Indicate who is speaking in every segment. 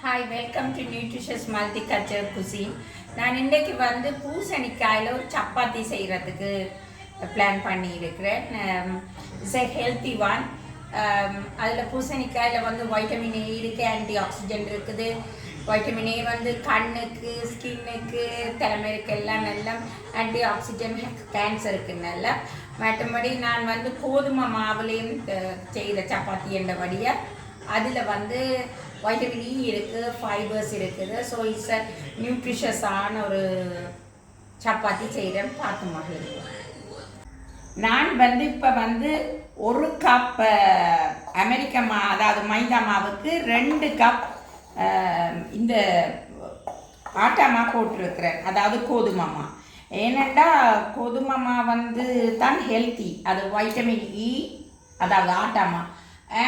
Speaker 1: Hi, welcome to nutritious multiculture cuisine. நான் இன்றைக்கு வந்து பூசணிக்காயில் ஒரு சப்பாத்தி செய்கிறதுக்கு பிளான் பண்ணியிருக்கிறேன். It's a healthy one. அதில் பூசணிக்காயில் வந்து வைட்டமின் ஏ இருக்குது, ஆன்டி ஆக்சிஜன் இருக்குது. வைட்டமின் ஏ வந்து கண்ணுக்கு, ஸ்கின்னுக்கு, தலைமைக்கு எல்லாம் நல்லா ஆன்டி ஆக்சிஜன், கேன்சருக்கு நல்லா. மற்றபடி நான் வந்து கோதுமை மாவுலேயும் செய்கிற சப்பாத்தி என்றபடியாக அதில் வந்து வைட்டமின் இ இருக்குது, ஃபைபர்ஸ் இருக்குது. ஸோ இட்ஸ் அ நியூட்ரிஷியஸான ஒரு சப்பாத்தி செய்கிறேன், பார்த்து மகிழ்வு. நான் வந்து இப்போ வந்து ஒரு கப் அமெரிக்க அதாவது மைதா மாவுக்கு 2 கப் இந்த ஆட்டா மா போட்டிருக்கிறேன், அதாவது கோதுமை மா. ஏனெண்டா கோதுமை மா வந்து தான் ஹெல்த்தி. அது வைட்டமின் இ, அதாவது ஆட்டா மா,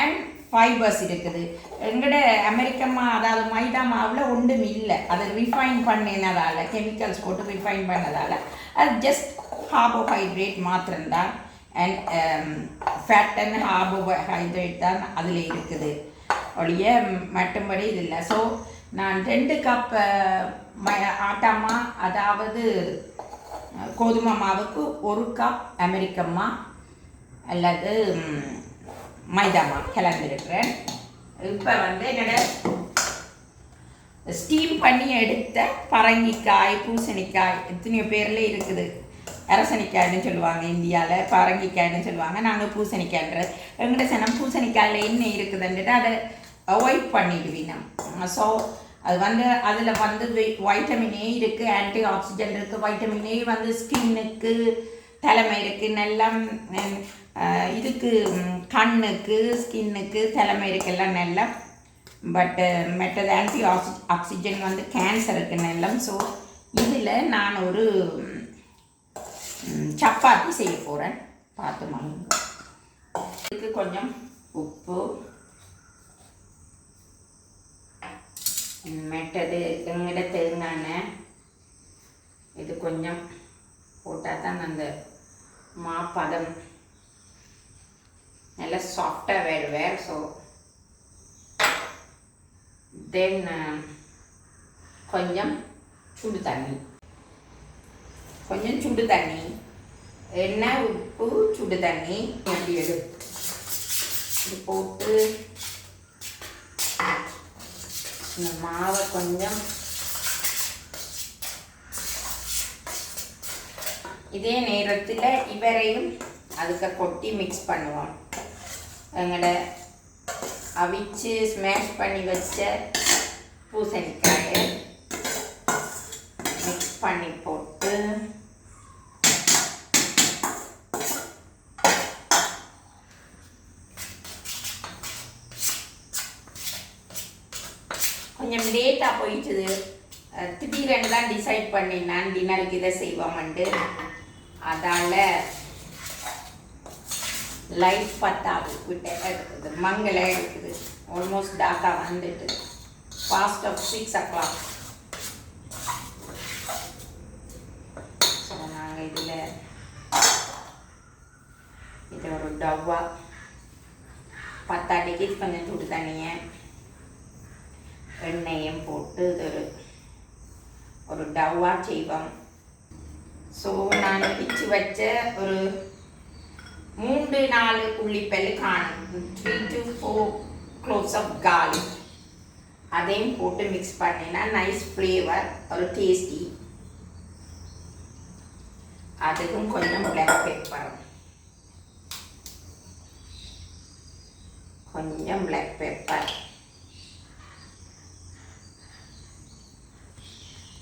Speaker 1: அண்ட் ஃபைபர்ஸ் இருக்குது. எங்கட அமெரிக்கம்மா அதாவது மைதா மாவில் ஒன்றும் இல்லை. அதை ரிஃபைன் பண்ணினதால், கெமிக்கல்ஸ் போட்டு ரிஃபைன் பண்ணதால் அது ஜஸ்ட் கார்போஹைட்ரேட் மாத்திரம்தான். அண்ட் ஃபேட் அண்ட் கார்போஹைட்ரேட் தான் அதில் இருக்குது ஒழிய மற்றபடி இது இல்லை. ஸோ நான் 2 கப் ஆட்டாமா, அதாவது கோதுமை மாவுக்கு 1 கப் அமெரிக்கம்மா அல்லது மைதாமா கலந்துருக்கிறேன். இப்போ வந்து என்னோட ஸ்டீம் பண்ணி எடுத்த பரங்கிக்காய், பூசணிக்காய், எத்தனையோ பேரில் இருக்குது. அரசணிக்காய்னு சொல்லுவாங்க இந்தியாவில், பரங்கிக்காய்னு சொல்லுவாங்க. நாங்கள் பூசணிக்காய்ன்றது. எங்கள்கிட்ட சனம் பூசணிக்காயில் என்ன இருக்குதுன்ட்டு அதை அவாய்ட் பண்ணிடுவீங்க. ஸோ அது வந்து அதில் வந்து வைட்டமின் ஏ இருக்குது, ஆன்டி ஆக்சிஜன் இருக்குது. வைட்டமின் ஏ வந்து ஸ்கின்னுக்கு, தலைமை இருக்குது, நல்லா இதுக்கு கண்ணுக்கு, ஸ்கின்னுக்கு, தலைமை இருக்குல்லாம் நல்லா. பட்டு மற்றது ஆன்டி ஆக்சிஜன் வந்து கேன்சருக்கு நல்லா. ஸோ இதில் நான் ஒரு சப்பாத்தி செய்ய போகிறேன், பார்த்து மகிழுங்க. இதுக்கு கொஞ்சம் உப்பு, மற்றது எங்கிட்ட தேங்காய் இது கொஞ்சம் போட்டால் தான் அந்த மாப்பதம் நல்லா சாஃப்டாக வேறு. ஸோ தென் கொஞ்சம் சுடு தண்ணி, எண்ணெய், உப்பு, சுடு தண்ணி அப்படி எடுத்து இது போட்டு இந்த மாவை கொஞ்சம் இதே நேரத்தில் இவரையும் அதுக்கு கொட்டி மிக்ஸ் பண்ணுவோம். எங்களோட அவிச்சு ஸ்மேஷ் பண்ணி வச்ச பூசணிக்காயை மிக்ஸ் பண்ணி போட்டு கொஞ்சம் லேட்டாக போயிட்டுது. திடீரென்று தான் டிசைட் பண்ணினான் டின்னருக்கு இதை செய்வோம்ட்டு. அதால் லைட் பத்தாது விட்டு மங்களே இருக்குது. ஆல்மோஸ்ட் டார்க்காக வந்துட்டு ஃபாஸ்ட் ஆஃப் 6 o'clock. ஸோ நாங்கள் இதில் ஒரு டவ்வா பத்தாட்டிக்கு கொஞ்சம் சுடு தண்ணியை எண்ணெயும் போட்டு இது ஒரு டவ்வா செய்வோம். ஸோ நான் பிச்சு வச்ச ஒரு 3-4 உள்ளிப்பல் காணும், 3 to 4 cloves of garlic, அதையும் போட்டு மிக்ஸ் பண்ணினா நைஸ் ஃப்ளேவர், ஒரு டேஸ்டி. அதுக்கும் கொஞ்சம் பிளாக் பெப்பர்,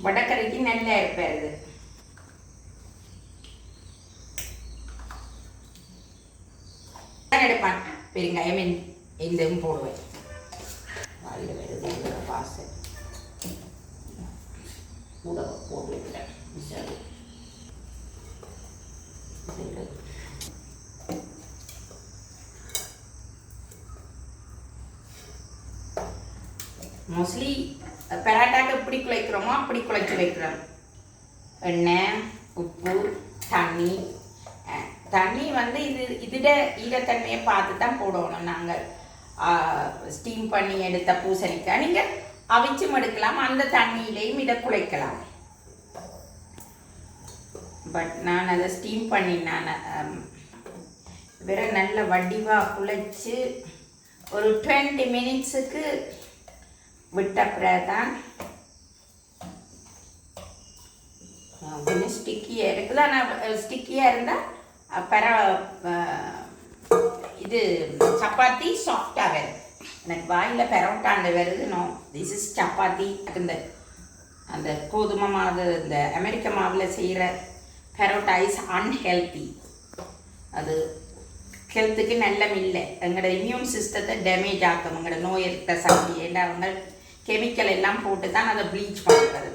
Speaker 1: வடக்கரைக்கு நல்லா இருப்பாரு. எடுப்பான் பெருங்காயம் எதுவும் போடுவேன். வாயில் வருது வாசல் கூட போட்டு விட்டேன். மோஸ்ட்லி பராட்டாக்கு எப்படி குழைக்கிறோமோ அப்படி குழைச்சி வைக்கிறோம். எண்ணெய், உப்பு, தண்ணி வந்து இதோட ஈரத்தன்மையை பார்த்து தான் போடணும். நாங்கள் ஸ்டீம் பண்ணி எடுத்த பூசணிக்காய் நீங்கள் அவிச்சும் எடுக்கலாம், அந்த தண்ணியிலையும் இதை குழைக்கலாம். பட் நான் அதை ஸ்டீம் பண்ணி நான் வேற நல்ல வடிவாக குழைச்சி ஒரு 20 மினிட்ஸுக்கு விட்ட பிறகுதான் கொஞ்சம் ஸ்டிக்கியாக இருக்குது. ஆனால் ஸ்டிக்கியாக இருந்தால் இது சப்பாத்தி சாஃப்டாக வருது. எனக்கு வாயில் பரோட்டாண்டு வருது. No, this is chapati. அந்த கோதுமை மாவு, இந்த அமெரிக்க மாவில் செய்கிற பரோட்டா இஸ் அன்ஹெல்த்தி. அது ஹெல்த்துக்கு நல்லம் இல்லை. எங்களோட இம்யூன் சிஸ்டத்தை டேமேஜ் ஆக்கும். எங்களோட நோய் எதிர்த்த சக்தி எல்லாம் அவங்க கெமிக்கல் எல்லாம் போட்டு தான் அதை ப்ளீச் பண்ணுறது.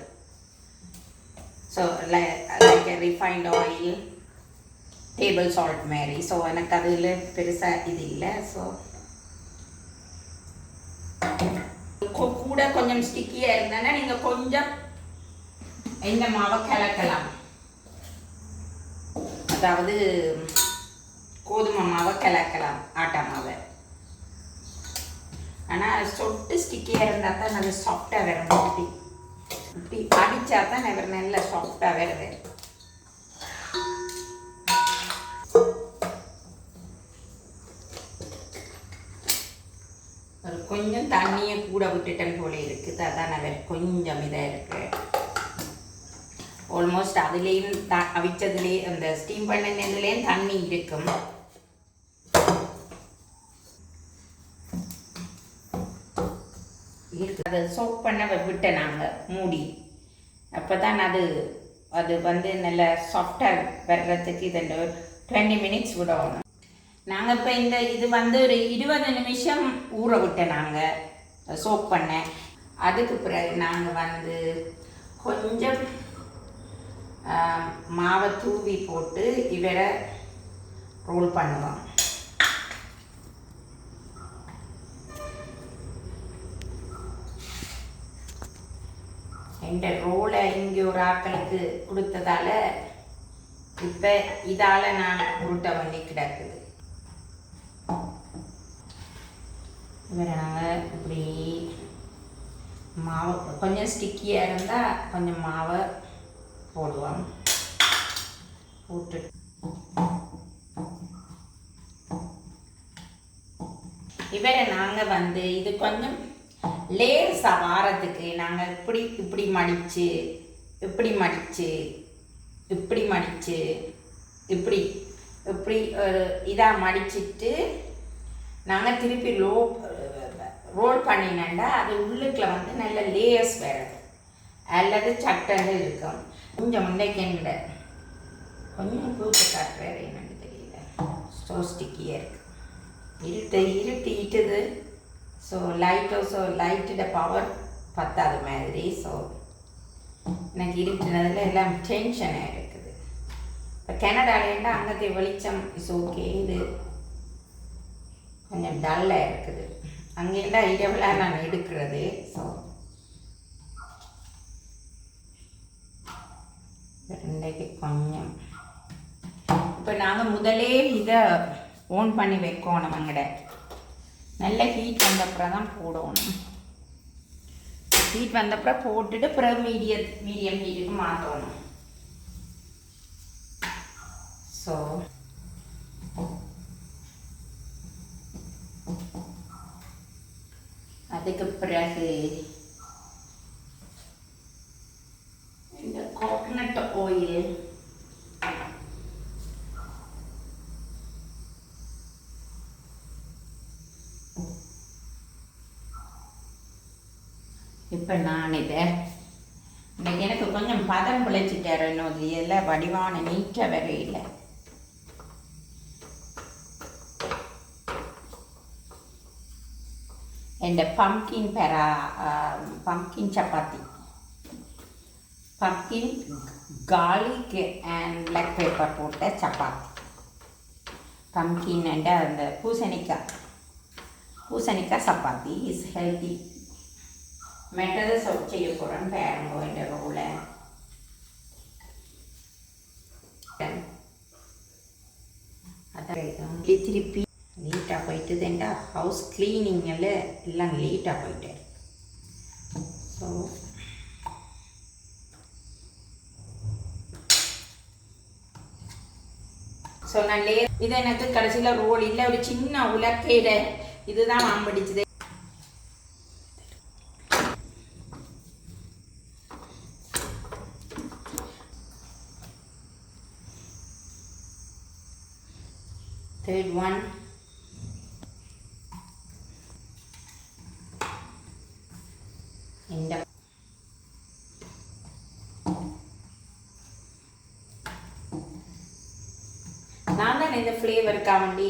Speaker 1: So like refined oil, table salt மாரி. ஸோ எனக்கு அதில் பெருசாக இது இல்லை. ஸோ கூட கொஞ்சம் ஸ்டிக்கியாக இருந்தேன்னா நீங்கள் கொஞ்சம் இந்த மாவை கலக்கலாம். அதாவது கோதுமை மாவை கலக்கலாம், ஆட்டா மாவை. ஆனால் சொட்டு ஸ்டிக்கியாக இருந்தால் தான் நல்ல சாஃப்டாக வரும். இப்படி அடித்தா தான் அவர் நல்ல சாஃப்டாக வருது. ஒரு கொஞ்சம் தண்ணியை கூட விட்டுட்டேன் போல இருக்குது. அதான் அவர் கொஞ்சம் இதாக இருக்கு. ஆல்மோஸ்ட் அதுலேயும் அவிச்சதுலேயே அந்த ஸ்டீம் பண்ணினதுலேயும் தண்ணி இருக்கும். அதை சோக் பண்ண விட்டேன் நாங்கள் மூடி. அப்போ தான் அது வந்து நல்ல சாஃப்டாக வர்றதுக்கு இது 20 மினிட்ஸ் விடணும். நாங்கள் இப்போ இது வந்து ஒரு 20 நிமிஷம் ஊற விட்டேன் நாங்கள் சோக் பண்ணேன். அதுக்கு பிறகு நாங்கள் வந்து கொஞ்சம் மாவை தூவி போட்டு இவரை ரோல் பண்ணுவோம். இந்த ரோலை இங்கே ஒரு ஆக்களுக்கு கொடுத்ததால இப்போ இதால் நான் உருட்ட வேண்டி கிடக்குது. இவரை நாங்கள் இப்படி மாவு கொஞ்சம் ஸ்டிக்கியாக இருந்தால் கொஞ்சம் மாவை போடுவோம். போட்டு இவரை நாங்கள் வந்து இது கொஞ்சம் லேயர்ஸாக வாரத்துக்கு நாங்கள் இப்படி மடித்து இப்படி மடித்து இப்படி மடித்து இப்படி இப்படி ஒரு இதாக மடிச்சுட்டு நாங்கள் திருப்பி ரோல் பண்ணினேன்டா அது உள்ளுக்குள்ள வந்து நல்ல லேயர்ஸ் வருது. அல்லது சட்டங்கள் இருக்கும். கொஞ்சம் முன்னைக்கிண்ட கொஞ்சம் கூட்டு காட்டுறாரு என்னன்னு தெரியல. ஸோ ஸ்டிக்கியாக இருக்குது. இருட்டுது. ஸோ லைட்டோட பவர் பத்தாத மாதிரி. ஸோ எனக்கு இருட்டுனதில் எல்லாம் டென்ஷனாக இருக்குது. இப்போ கனடாலேண்டா அங்கத்தை வெளிச்சம் இஸ் ஓகே. இது கொஞ்சம் டல்லாக இருக்குது. அங்கேண்டா இரவில் நான் எடுக்கிறது. ஸோ இன்றைக்கு கொஞ்சம் இப்போ நாங்கள் முதலே இதை ஓன் பண்ணி வைக்கணும். அங்கட நல்ல ஹீட் வந்தப்புறம் தான் போடணும். ஹீட் வந்தப்புறம் போட்டுட்டு பிறகு மீடியம் ஹீட்டுக்கு மாற்றணும். ஸோ அதுக்கு பிறகு இந்த கோகனட் ஆயில் இப்போ நான் இதை இன்னைக்கு எனக்கு கொஞ்சம் பதம் பிழைச்சிட்டாரு. இன்னொரு எல்லாம் வடிவான நீட்டாக வரையில. இந்த pumpkin chapati, pumpkin garlic and black pepper போட்ட சப்பாத்தி. பம்கின் அண்ட் அந்த பூசணிக்காய் சப்பாத்தி இஸ் ஹெல்த்தி. மெட்டதை செய்ய போகிறேன்னு பாருங்க. இந்த ரோலை அதான் திருப்பி லேட்டாக போயிட்டுதுண்டா. ஹவுஸ் கிளீனிங்கில் எல்லாம் லேட்டாக போயிட்டேன். ஸோ நான் இது எனக்கு கடைசியில் ரோல் இல்லை, ஒரு சின்ன உலக்கையில் இதுதான் வாம்பிடிச்சது. Third one. இந்த நான் தான் இந்த ஃப்ளேவருக்காக வேண்டி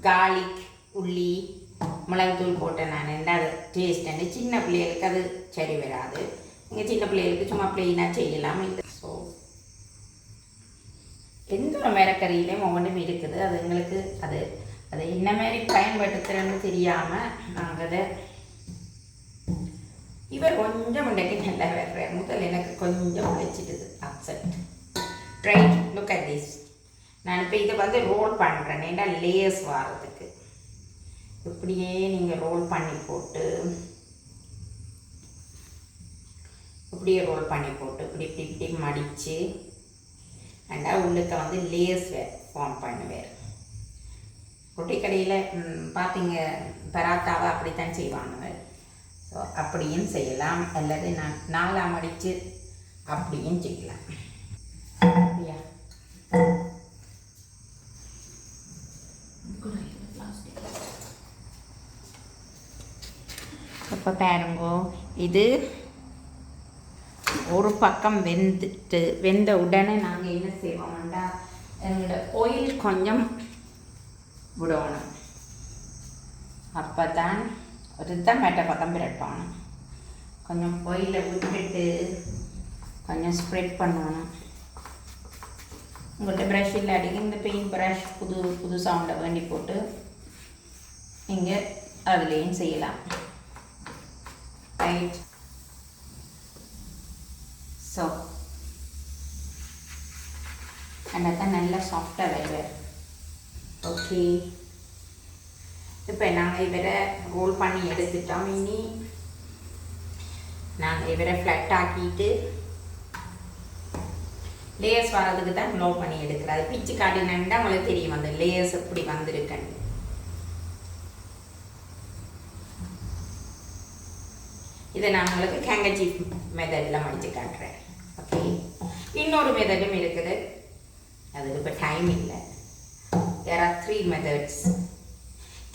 Speaker 1: கார்லிக் உள்ளி மிளகுத்தூள் போட்டேன். நான் ரெண்டாவது டேஸ்ட் வந்து சின்ன பிள்ளைகளுக்கு அது சரி வராது. நீங்கள் சின்ன பிள்ளைகளுக்கு சும்மா பிளெயினாக செய்யலாம். ஸோ எந்த ஒரு மரக்கறியிலையும் ஒவ்வொன்றும் இருக்குது. அது எங்களுக்கு அது அது என்ன மாதிரி பயன்படுத்துகிறேன்னு தெரியாமல் நாங்கள் அதை இவர் கொஞ்சம் முன்னாடி நல்லா வர்றார். முதல் எனக்கு கொஞ்சம் உழைச்சிட்டுது upset. Right, look at this. நான் இப்போ இதை வந்து ரோல் பண்ணுறேன். ஏன்னா லேயர்ஸ் வாரத்துக்கு இப்படியே நீங்கள் ரோல் பண்ணி போட்டு இப்படியே ரோல் பண்ணி போட்டு இப்படி இப்படி இப்படி மடித்து அண்டா உள்ளுக்க வந்து லேயர்ஸ் ஃபார்ம் பண்ணுவேன். ரொட்டி கடையில் பார்த்தீங்க பராத்தாவை அப்படித்தான் செய்வாங்க. ஸோ அப்படியும் செய்யலாம், அல்லது நான் நாலாக மடித்து அப்படியும் செய்யலாம். அப்படியா இப்போ பாருங்கோ, இது ஒரு பக்கம் வெந்த உடனே நாங்கள் என்ன செய்வோம்டா, எங்களோட ஆயில் கொஞ்சம் விடணும். அப்போ தான் ஒரு தான் மேட்டை பக்கம் பிரட்டணும். கொஞ்சம் ஆயிலை விட்டுட்டு கொஞ்சம் ஸ்ப்ரெட் பண்ணணும். உங்கள்கிட்ட ப்ரஷ் இல்லாட்டிக்கு இந்த பெயிண்ட் ப்ரஷ் புது சவுண்டை வேண்டி போட்டு நீங்கள் அதுலேயும் செய்யலாம். ரைட். ஸோ அதான் நல்லா சாஃப்டாக வருவார். ஓகே, இப்போ நாங்கள் இவரை ரோல் பண்ணி எடுத்துட்டோம். இனி நாங்கள் இவரை ஃப்ளட் ஆக்கிட்டு லேயர்ஸ் வர்றதுக்கு தான் க்ளோ பண்ணி எடுக்கிறாரு. பிச்சு காட்டினா உங்களுக்கு தெரியும் அந்த லேயர்ஸ் எப்படி வந்திருக்குன்னு. இதை நான் உங்களுக்கு ஹேங்கர்சீஃப் மெத்தடில் மடித்து காட்டுறேன். ஓகே, இன்னொரு மெத்தடும் இருக்குது, அதுக்கு இப்போ டைம் இல்லை. There are 3 methods.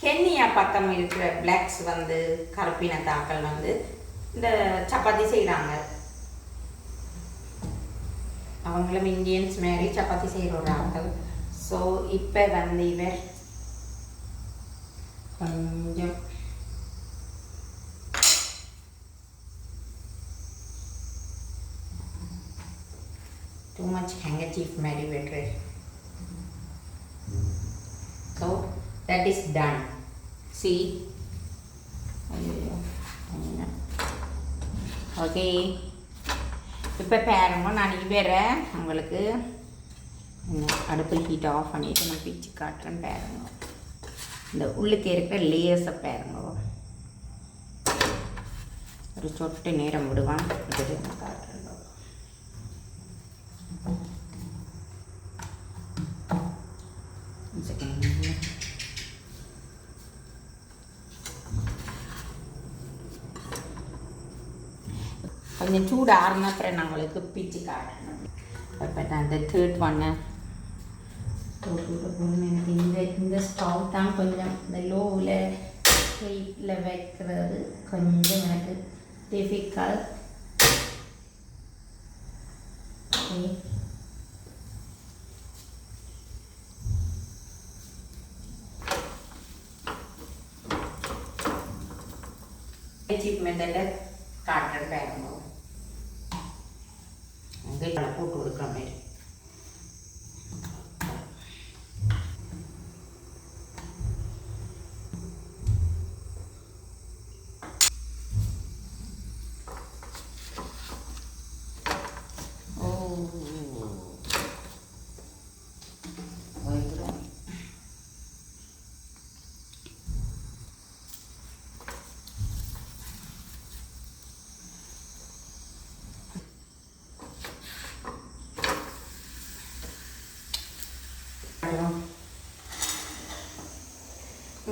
Speaker 1: கென்யா பக்கம் இருக்கிற பிளாக்ஸ் வந்து கருப்பின தாக்கள் வந்து இந்த சப்பாத்தி செய்கிறாங்க. அவங்களும் இந்தியன்ஸ் மாரி சப்பாத்தி செய்கிறாங்க. ஸோ இப்போ வந்து இவர் கொஞ்சம் too much handkerchief மாதிரி வெட்டுறார். So that is done. See, okay. இப்போ பாருங்க, நான் இவரை உங்களுக்கு அடுப்பு ஹீட் ஆஃப் பண்ணிவிட்டு நான் பிச்சு காட்டுறேன். பாருங்க, இந்த உள்ளுக்கு இருக்கிற லேயர்ஸை பாருங்க. ஒரு சொட்டு நேரம் விடுவான், இது நான் காட்டுறேன். கொஞ்சம் சூடு ஆறுனா அப்புறம் நான் உங்களுக்கு பிச்சு காட்டணும். இப்போ நான் இந்த தேர்ட் ஒன்னை எனக்கு இந்த ஸ்டவ் தான் கொஞ்சம் இந்த லோவில் ஹீட்டில் வைக்கிறது கொஞ்சம் எனக்கு டிஃபிகல்ட். ஓகே, சீப் மெத்தடில் காட்டுறேன். பாருங்க, போட்டு கொடுக்குற மாதிரி.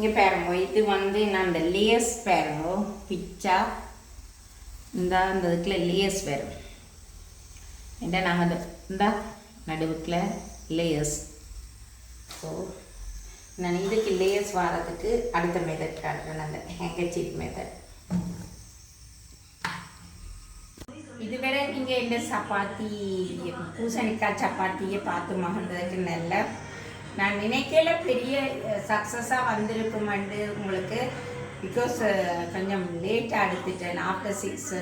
Speaker 1: இங்கே பாருங்க, இது வந்து நான் அந்த லேயர்ஸ் பாருங்க, பிச்சா இந்த இதுக்குள்ள லேயர்ஸ் வரும். ஏன்னா நாங்கள் இந்த நடுவுக்குள்ள லேயர்ஸ். ஸோ நான் இதுக்கு லேயர்ஸ் வரதுக்கு அடுத்த மெத்தட் காட்டுறேன், அந்த ஹேங்கர்சீஃப் மெத்தட். இதுவரை நீங்கள் இந்த சப்பாத்தி பூசணிக்காய் சப்பாத்தியை பார்த்து மகிழ்ந்ததுக்கு நல்ல. நான் நினைக்கல பெரிய சக்ஸஸாக வந்திருக்குமெண்டு உங்களுக்கு. பிகாஸ் கொஞ்சம் லேட்டாக எடுத்துட்டேன். ஆஃப்டர் 6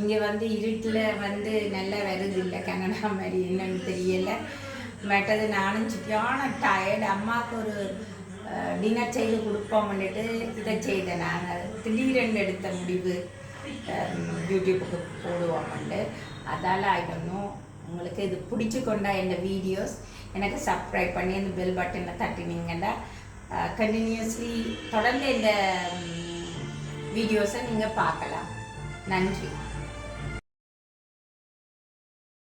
Speaker 1: இங்கே வந்து இருட்டில் வந்து நல்லா வருது இல்லை கனடா மாதிரி, என்னன்னு தெரியலை. மற்றது நானும் சரியான டயர்டு. அம்மாவுக்கு ஒரு டின்னர் செய்து கொடுப்போம்னுட்டு இதை செய்தேன். நாங்கள் திடீரென்று எடுத்த முடிவு யூடியூப்புக்கு போடுவோம்ண்டு. அதால் ஆகிடணும். உங்களுக்கு இது பிடிச்சி கொண்டா இந்த வீடியோஸ் எனக்கு சப்ஸ்கிரைப் பண்ணி இந்த பெல் பட்டனை தட்டினீங்கன்னா கண்டினியூஸ்லி தொடர்ந்து இந்த வீடியோஸை நீங்கள் பார்க்கலாம். நன்றி.